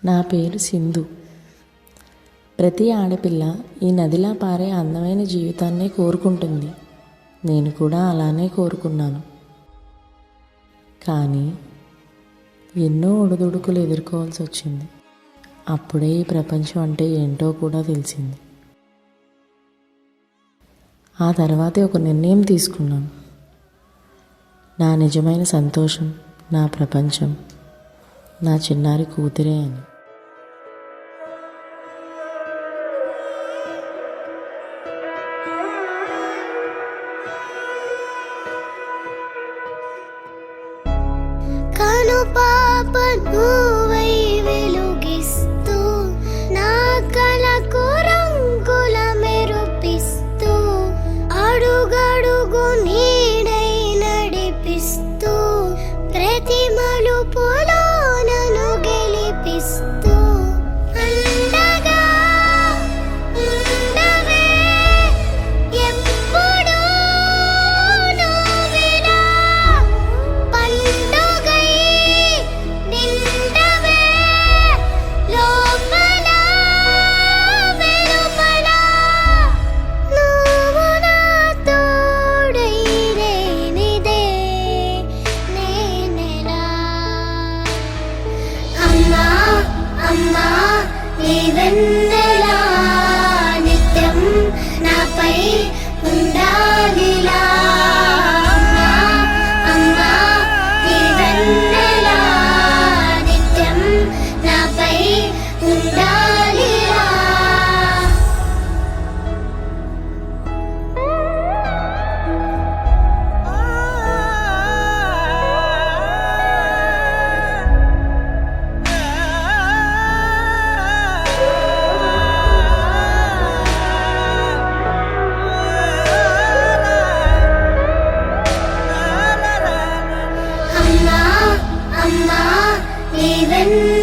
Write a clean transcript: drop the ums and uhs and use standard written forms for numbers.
నా పేరు సింధు. ప్రతి ఆడపిల్ల ఈ నదిలా పారే అందమైన జీవితాన్నే కోరుకుంటుంది. నేను కూడా అలానే కోరుకున్నాను. కానీ ఎన్నో ఒడిదుడుకులు ఎదుర్కోవాల్సి వచ్చింది. అప్పుడే ఈ ప్రపంచం అంటే ఏంటో కూడా తెలిసింది. ఆ తర్వాతే ఒక నిర్ణయం తీసుకున్నాను. నా నిజమైన సంతోషం, నా ప్రపంచం నా చిన్నారి కూతురే అని. కను పాప నువ్వై వెలుగిస్తూ నా కలకు రంగుల మెరుపిస్తూ అడుగడుగు నీడై నడిపిస్తూ ప్రతి మలుపులో నన్ను గెలిపిస్తూ అండగా ఉండవే ఎప్పుడూ నువ్విలా పండుగై నిండవే లోపల వెలుపల నువ్వు నా తోడై లేనిదే నేనెలా. అమ్మా అమ్మా నీ వెన్నెలా నిత్యం నాపై ఉండాలిలా. అమ్మా అమ్మా నీ వెన్నెలా నిత్యం నాపై ఉండాలిలా. అమ్మా అమ్మా నీ వెన్నెలా